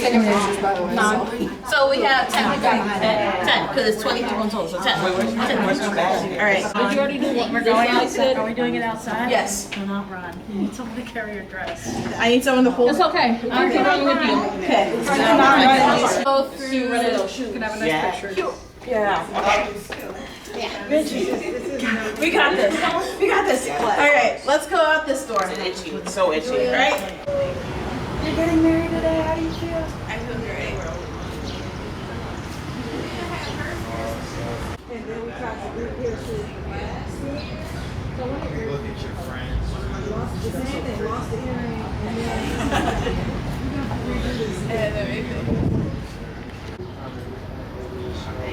second pictures, by the way. So we have 10, 10, because it's 22 months old, so 10. 10. All right. Did you already do what we're going outside? Are we doing it outside? Yes. Do not run. You need someone to carry your dress. I need someone to hold. It's okay. I'm running with you. Okay. Go through. Can have a nice picture. Yeah. We got this. We got this. All right, let's go out this door. It's itchy. It's so itchy. Right? You're getting married today. How do you feel? I feel great. And then we tried to do here too. Look at your friends. Lost the same thing. Lost the earring. And then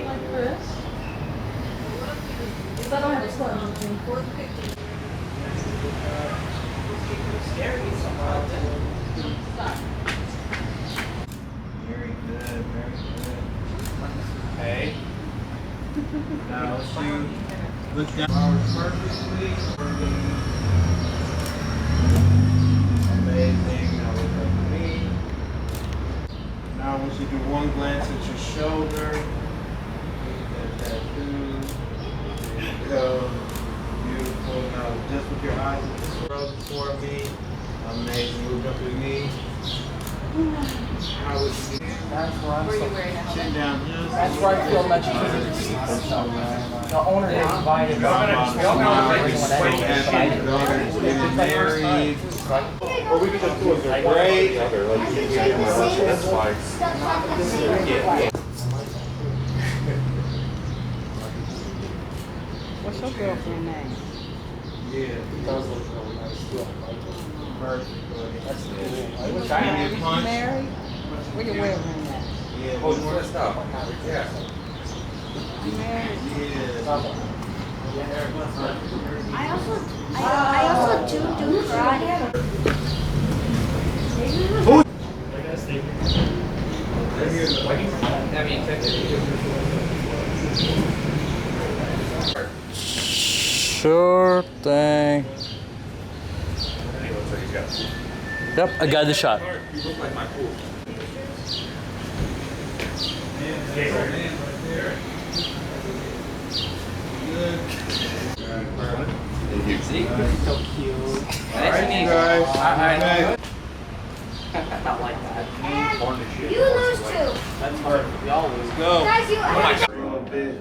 like this. Because I don't have a sponge. Very good, very good. Hey. Now let's you look down. Flowers perfectly. Amazing. Now look up at me. Now I want you to do one glance at your shoulder. Look at that tattoo. There you go. Beautiful. Now just with your eyes scrub for me. Amazing. Move up your knee. How would you? That's where I'm chin down just. That's where I feel much easier to see. The owner didn't invite it. We all know Getting married. Or we could just do it great. That's fine. What's your girlfriend's name? Yeah, it does look really nice. Perfect. That's Give me a You punch. married? Where your wedding ring at? Yeah. Oh, you want to stop? Yeah. You married? Yeah. I also do karate. Sure thing. Yep, I got the shot. You look like my pool. See? So cute. Alright, you guys. Okay. Not like that. You lose too. That's hard. We all lose. Go. Guys, you. A little bit.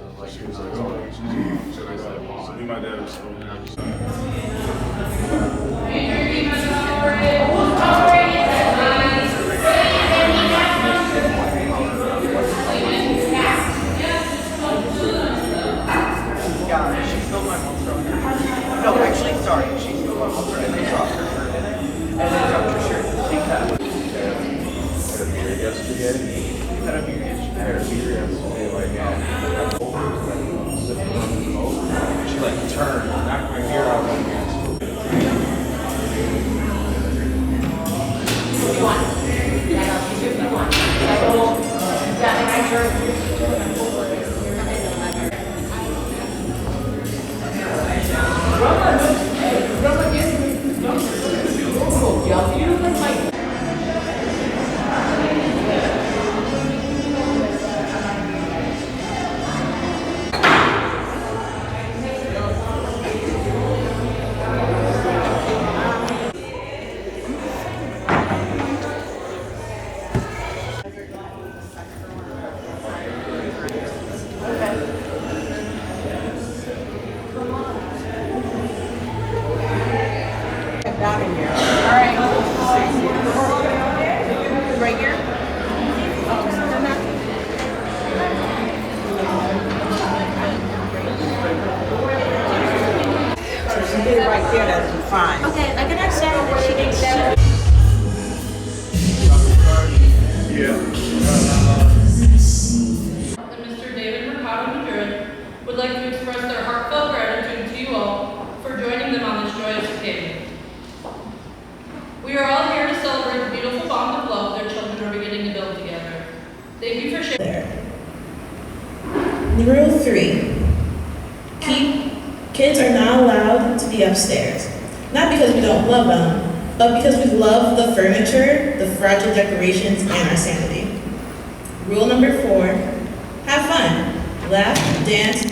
Yeah, she stole my mom's shirt. No, actually, sorry. She stole my mom's shirt and then dropped her shirt in it. And then dropped her shirt. She cut it. You had a beer yesterday? She like turned, knocked my ear out. Down in here. Right here? So she did it right there, that'd be fine. Okay, I can understand that she didn't say. Mr. David Mercado Madrid would like to express their heartfelt gratitude to you all for joining them on this joyous occasion. We are all here to celebrate the beautiful bond of love their children are beginning to build together. Thank you for sharing. Rule 3. Kids are not allowed to be upstairs. Not because we don't love them, but because we love the furniture, the fragile decorations, and our sanity. Rule number 4, have fun. Laugh, dance,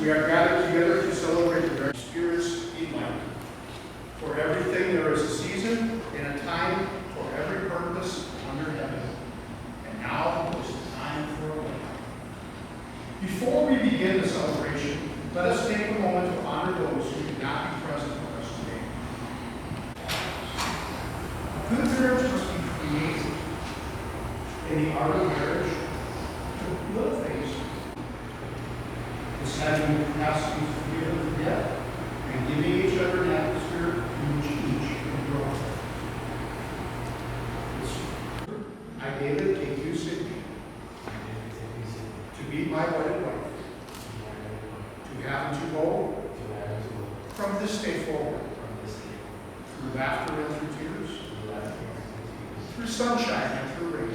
We are gathered together to celebrate the very spirits in life. For everything there is a season and a time for every purpose under heaven. And now is the time for a wedding. Before we begin the celebration, let us take a moment to honor those who could not be present with us today. Good marriage must be created in the art of marriage to little things. This having the capacity to forgive the dead and giving each other an atmosphere in which each can grow. I, David, take you, Sydney, to be my wedded wife, to have and to go from this day forward, through laughter and through tears, through sunshine and through rain,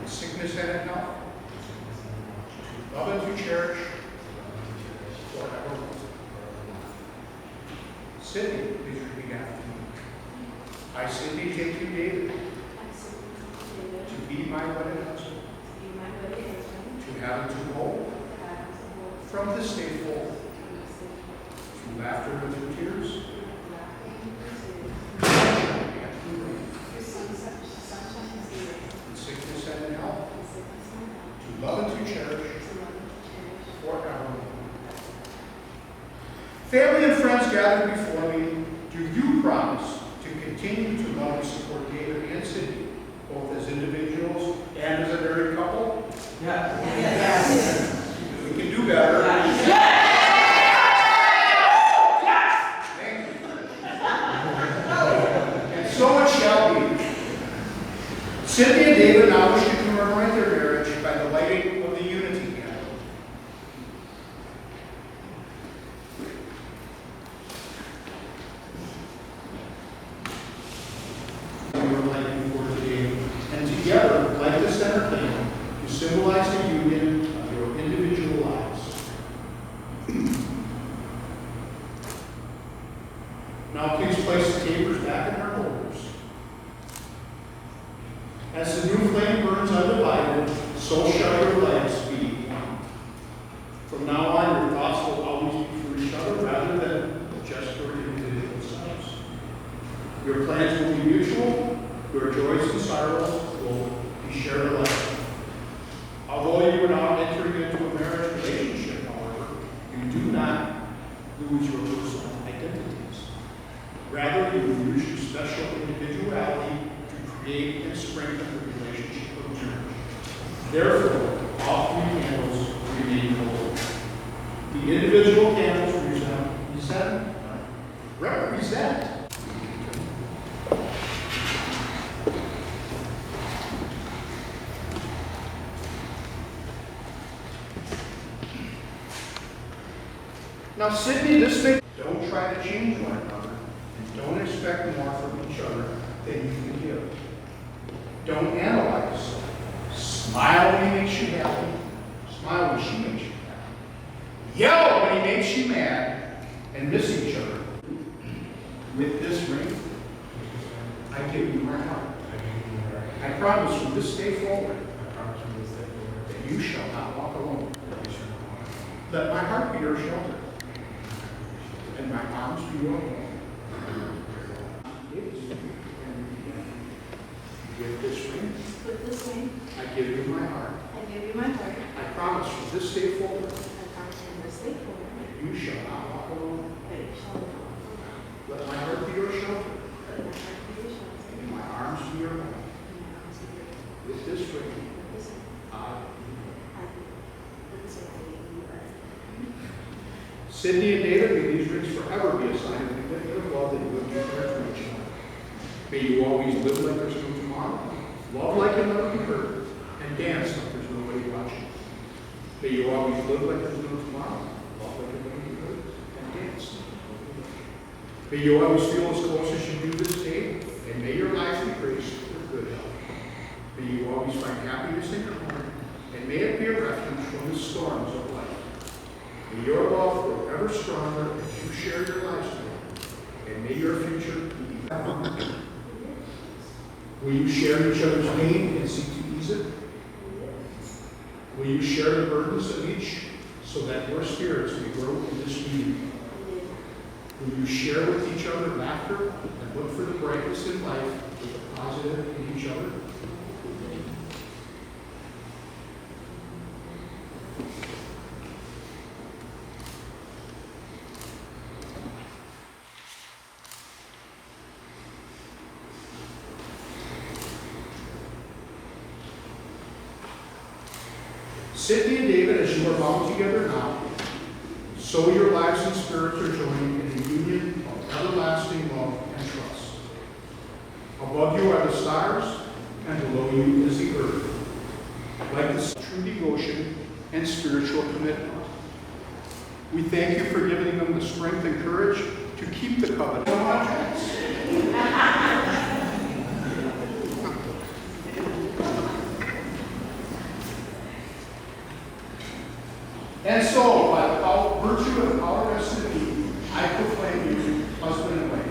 sickness and in health, to love and to cherish forever. Sydney, please repeat after me. I, Sydney, take you, David, to be my wedded husband, to have and to hold from this day forward, through laughter and through tears, sickness and in health, to love and to cherish forever. Family and friends gathered before me, do you promise to continue to love and support David and Sydney, both as individuals and as a married couple? Yes. We can do better. symbolize the union of your individual lives. Now please place the tapers back in their holders. As the new flame burns undivided, so shall your lives be one. From now on, your thoughts will always be for each other rather than just for individual selves. Your plans will be mutual, your joys and sorrows will be shared alike. Although you are now entering into a marriage relationship, however, you do not lose your personal identities. Rather, you use your special individuality to create and strengthen the relationship of marriage. Therefore, all three candles remain whole. The individual candles represent. Now, Sydney, this thing, don't try to change one another, and don't expect more from each other than you can give. Don't analyze. Smile when he makes you happy. Smile when she makes you happy. Yell when he makes you mad, and miss each other. With this ring, I give you my heart. I promise from this day forward that you shall not walk alone. Let my heart be your shelter, and my arms be your home. With this ring, I give you my heart. I promise from this day forward that you shall not walk alone. Let my heart be your shelter, and my arms be your home. With this ring, I. Sydney and David, may these rings forever be a sign of the commitment of love that you have declared to each other. May you always live like there's no tomorrow, love like you'll never be hurt, and dance like there's nobody watching. May you always live like there's no tomorrow, love like you'll never be hurt, and dance. May you always feel as close as you do this day, and may your life be graced with good health. May you always find happiness in your heart, and may it be a refuge from the storms of life. May your love grow ever stronger as you share your lives together, and may your future be even. Will you share each other's pain and seek to ease it? Will you share the burdens of each so that your spirits may grow in this union? Will you share with each other laughter and look for the brightness in life with the positive in each other? Sydney and David, as you are bound together now, so your lives and spirits are joining in a union of everlasting love and trust. Above you are the stars, and below you is the earth. Like the true devotion and spiritual commitment. We thank you for giving them the strength and courage to keep the covenant. And so, by the virtue of the power vested in me, I proclaim you husband and wife.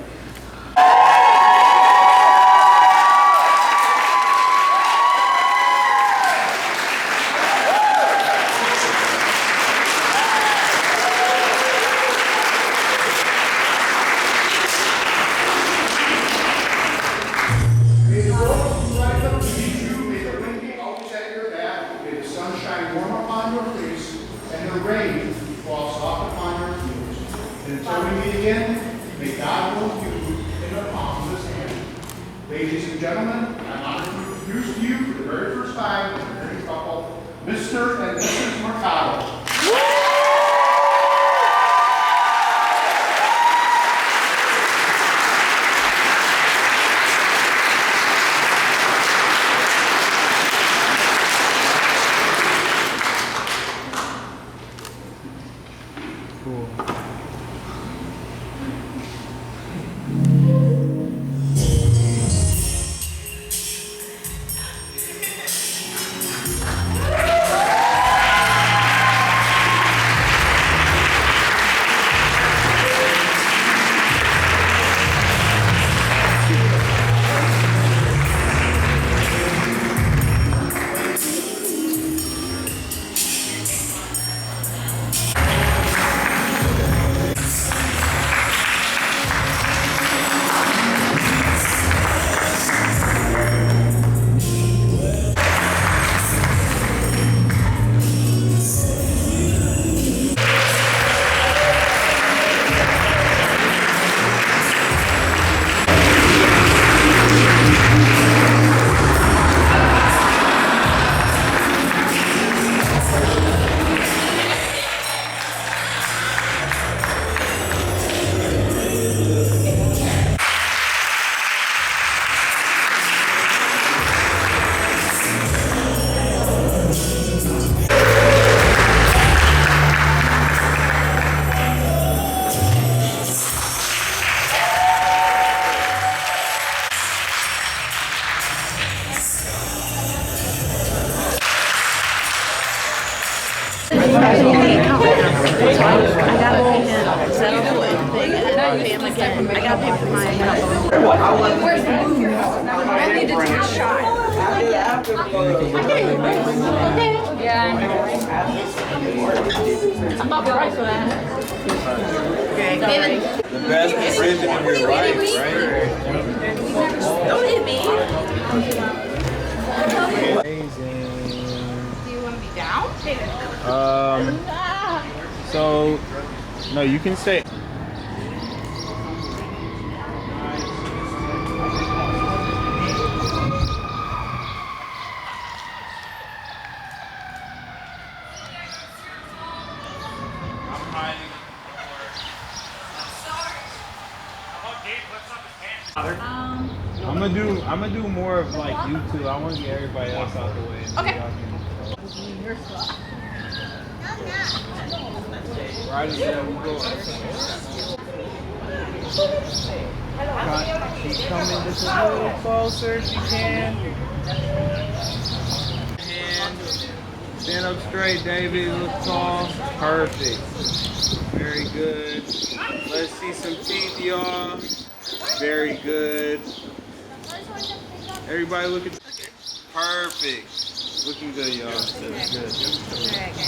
May the roses rise up to meet you, may the wind be always at your back, may the sun shine warm upon your face, and the rain falls soft upon your fields. And until we meet again, may God hold you in the palm of his hand. Ladies and gentlemen, I'm honored to introduce to you for the very first time the married couple, Mr. and Mrs. Mercado. The best decision of your life, right? Don't hit me. Amazing. Do you want to be down? So, no, you can stay. I'm gonna do more of like you two. I want to get everybody else out the way. Okay. Right as there we go. Keep coming just a little closer if you can. Hand. Stand up straight, David. Look tall. Perfect. Very good. Let's see some teeth, y'all. Very good. Everybody look at. Perfect. Looking good, y'all. That's good.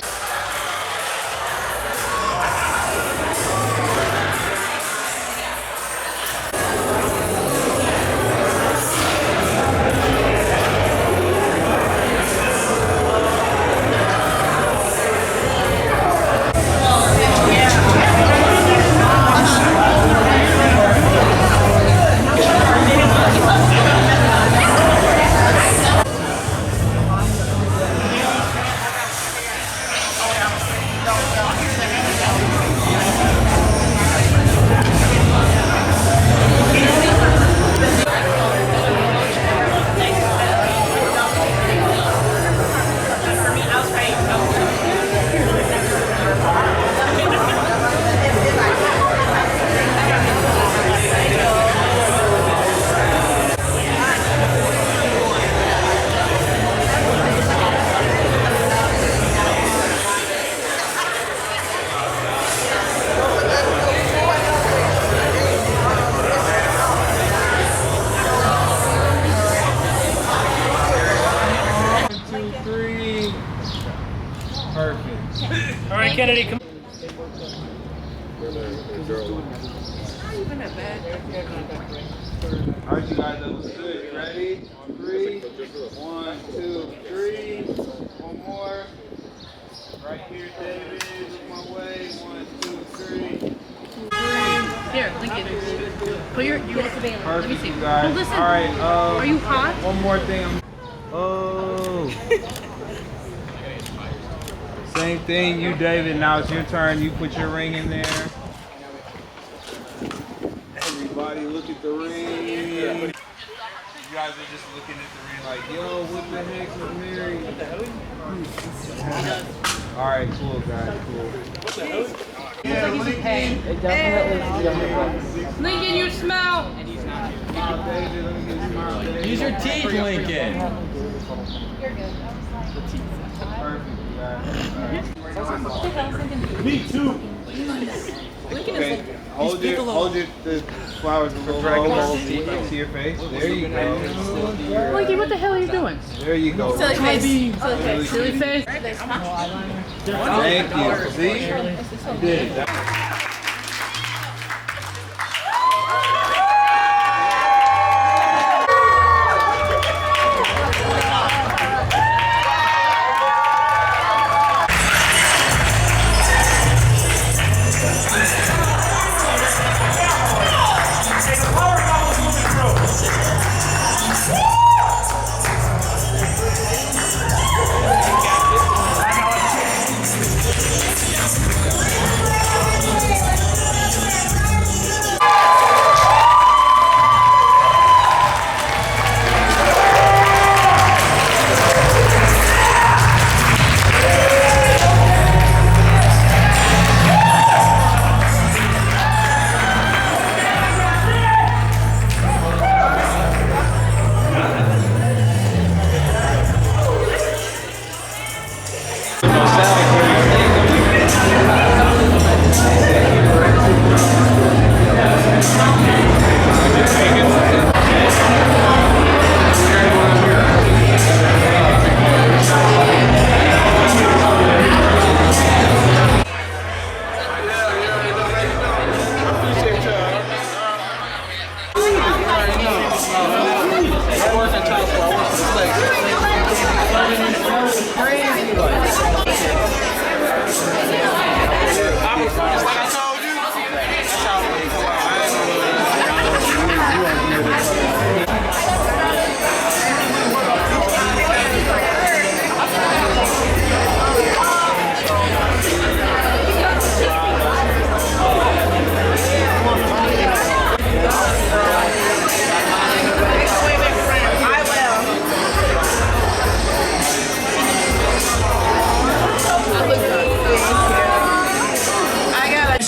Kennedy, come. Alright, you guys, that was good. You ready? On 3. 1, 2, 3. One more. Right here, David. Look my way. 1, 2, 3. Here, Lincoln. Put your. Let me see. You guys. Hold this in. Alright, Are you hot? one more thing. Oh. Same thing, you, David. Now it's your turn. You put your ring in there. Everybody look at the ring. You guys are just looking at the ring like, yo, what the heck is Mary? What the hell? Alright, cool, guys, cool. What the hell? Yeah, Lincoln, you smell. Smile, David. Let me get a smile, David. Use your teeth, Lincoln. Perfect, guys. Me too. Okay, hold the flowers a little low to your face. There you go. Lincoln, what the hell are you doing? There you go. Silly face. Silly face. Thank you. See? You did it.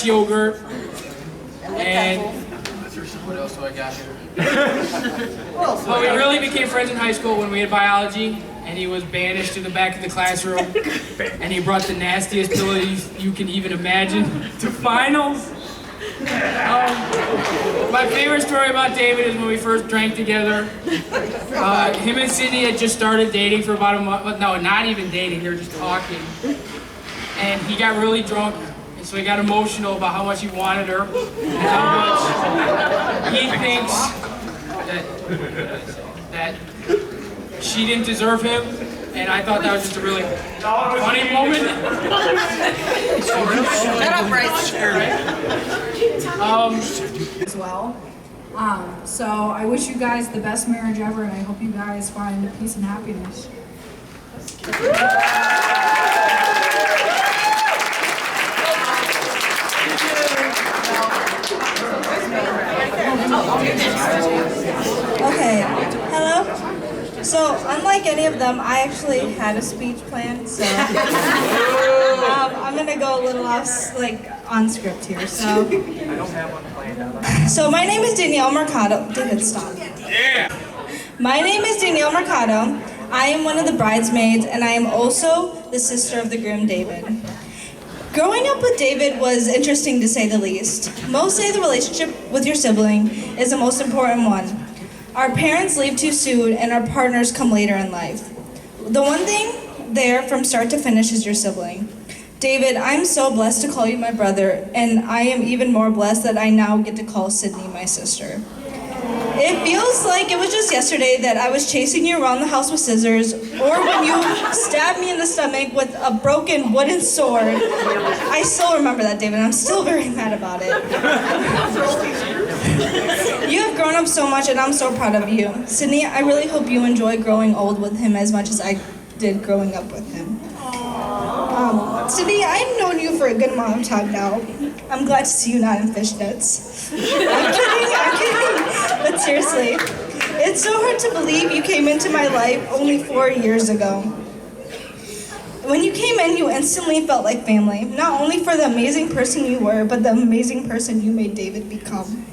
yogurt. And What else do I got here? well, we really became friends in high school when we had biology, and he was banished to the back of the classroom, and he brought the nastiest abilities you can even imagine to finals. My favorite story about David is when we first drank together. Him and Sydney had just started dating for about a month. No, not even dating, they were just talking. And he got really drunk, and so he got emotional about how much he wanted her, and how much he thinks that she didn't deserve him. And I thought that was just a really funny moment. Shut up, Bryce. As well. So I wish you guys the best marriage ever, and I hope you guys find peace and happiness. Okay, hello? So, unlike any of them, I actually had a speech planned, so I'm gonna go a little off, on script here, so. I don't have one planned. So, my name is Danielle Mercado. David, stop. Yeah! My name is Danielle Mercado. I am one of the bridesmaids, and I am also the sister of the groom, David. Growing up with David was interesting to say the least. Most say the relationship with your sibling is the most important one. Our parents leave too soon, and our partners come later in life. The one thing there from start to finish is your sibling. David, I'm so blessed to call you my brother, and I am even more blessed that I now get to call Sydney my sister. It feels like it was just yesterday that I was chasing you around the house with scissors, or when you stabbed me in the stomach with a broken wooden sword. I still remember that, David, and I'm still very mad about it. You have grown up so much, and I'm so proud of you. Sydney, I really hope you enjoy growing old with him as much as I did growing up with him. Sydney, I've known you for a good amount of time now. I'm glad to see you not in fishnets. I'm kidding. But seriously, it's so hard to believe you came into my life only 4 years ago. When you came in, you instantly felt like family, not only for the amazing person you were, but the amazing person you made David become.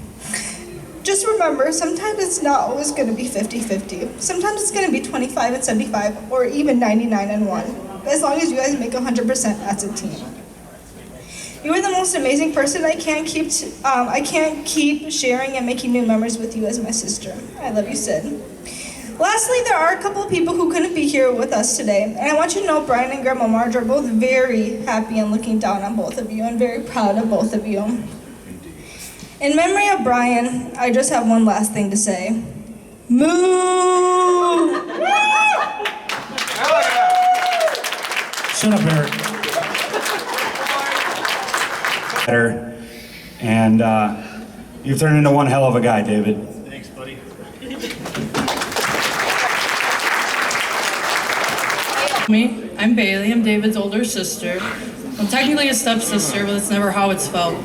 Just remember, sometimes it's not always going to be 50-50. Sometimes it's going to be 25 and 75, or even 99 and 1. As long as you guys make 100% as a team. You are the most amazing person. I can't keep sharing and making new memories with you as my sister. I love you, Sid. Lastly, there are a couple of people who couldn't be here with us today, and I want you to know Brian and Grandma Marge are both very happy and looking down on both of you, and very proud of both of you. In memory of Brian, I just have one last thing to say. Moo! Shut up, Eric. Better. And you've turned into one hell of a guy, David. Thanks, buddy. Me, I'm Bailey. I'm David's older sister. I'm technically a stepsister, but it's never how it's felt.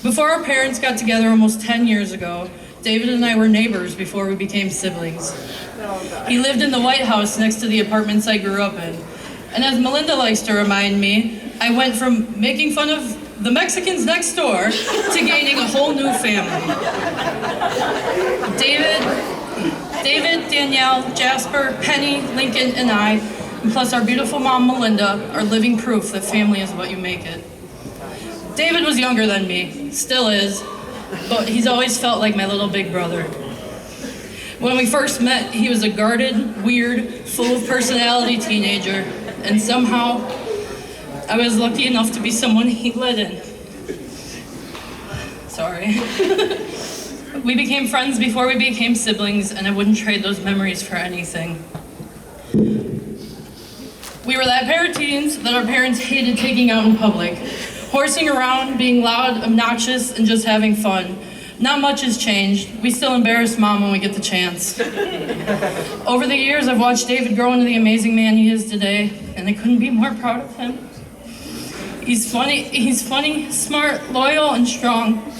Before our parents got together almost 10 years ago, David and I were neighbors before we became siblings. He lived in the White House next to the apartments I grew up in. And as Melinda likes to remind me, I went from making fun of the Mexicans next door to gaining a whole new family. David, Danielle, Jasper, Penny, Lincoln, and I, and plus our beautiful mom, Melinda, are living proof that family is what you make it. David was younger than me, still is, but he's always felt like my little big brother. When we first met, he was a guarded, weird, full of personality teenager, and somehow I was lucky enough to be someone he let in. Sorry. We became friends before we became siblings, and I wouldn't trade those memories for anything. We were that pair of teens that our parents hated taking out in public, horsing around, being loud, obnoxious, and just having fun. Not much has changed. We still embarrass Mom when we get the chance. Over the years, I've watched David grow into the amazing man he is today, and I couldn't be more proud of him. He's funny, smart, loyal, and strong,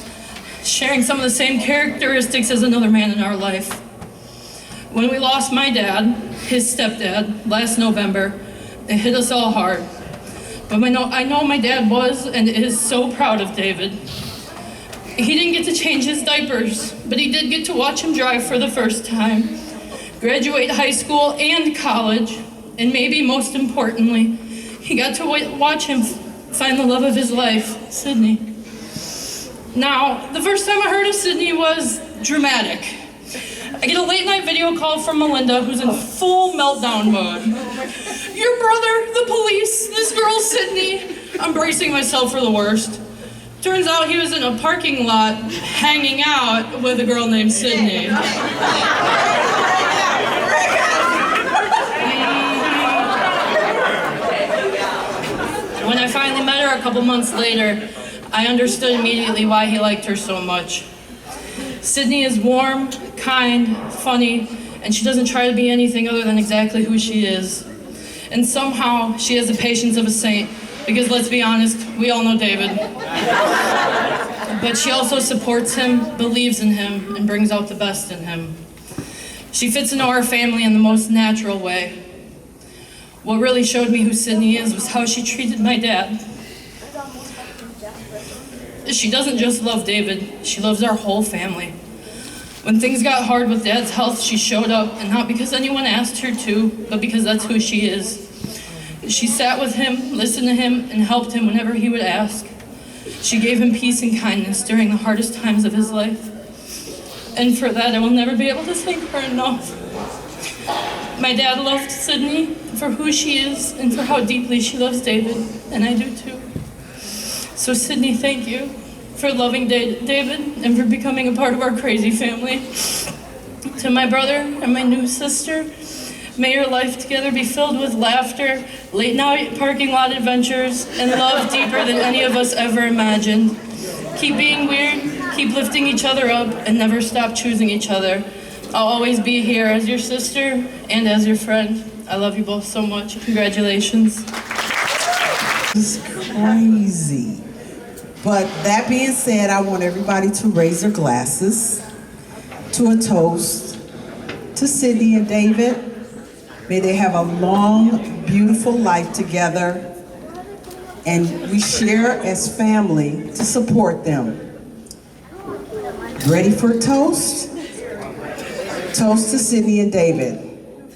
sharing some of the same characteristics as another man in our life. When we lost my dad, his stepdad, last November, it hit us all hard. But I know my dad was and is so proud of David. He didn't get to change his diapers, but he did get to watch him drive for the first time, graduate high school and college, and maybe most importantly, he got to watch him find the love of his life, Sydney. Now, the first time I heard of Sydney was dramatic. I get a late night video call from Melinda, who's in full meltdown mode. Your brother, the police, this girl Sydney. I'm bracing myself for the worst. Turns out he was in a parking lot hanging out with a girl named Sydney. When I finally met her a couple months later, I understood immediately why he liked her so much. Sydney is warm, kind, funny, and she doesn't try to be anything other than exactly who she is. And somehow, she has the patience of a saint, because let's be honest, we all know David. But she also supports him, believes in him, and brings out the best in him. She fits into our family in the most natural way. What really showed me who Sydney is was how she treated my dad. She doesn't just love David, she loves our whole family. When things got hard with Dad's health, she showed up, and not because anyone asked her to, but because that's who she is. She sat with him, listened to him, and helped him whenever he would ask. She gave him peace and kindness during the hardest times of his life. And for that, I will never be able to thank her enough. My dad loved Sydney for who she is and for how deeply she loves David, and I do too. So Sydney, thank you for loving David and for becoming a part of our crazy family. To my brother and my new sister, may your life together be filled with laughter, late night parking lot adventures, and love deeper than any of us ever imagined. Keep being weird, keep lifting each other up, and never stop choosing each other. I'll always be here as your sister and as your friend. I love you both so much. Congratulations. It's crazy. But that being said, I want everybody to raise their glasses to a toast to Sydney and David. May they have a long, beautiful life together, and we share as family to support them. Ready for a toast? Toast to Sydney and David.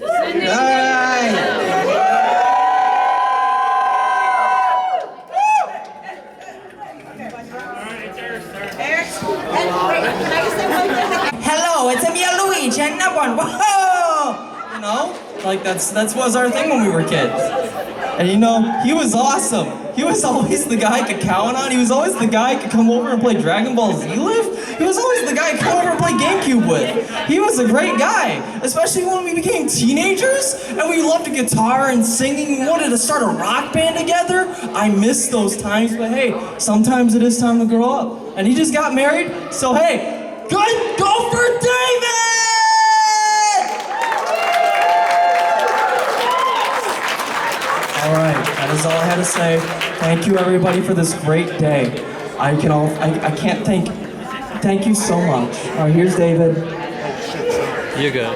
All right. Hello, it's Emil Luigi and no one. Whoa! You know, like that was our thing when we were kids. And you know, he was awesome. He was always the guy I could count on. He was always the guy I could come over and play Dragon Ball Z with. He was always the guy I could come over and play GameCube with. He was a great guy, especially when we became teenagers and we loved the guitar and singing. We wanted to start a rock band together. I miss those times, but hey, sometimes it is time to grow up. And he just got married, so hey, go for David! All right, that is all I had to say. Thank you everybody for this great day. I can't thank you so much. All right, here's David. You're good.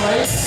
right?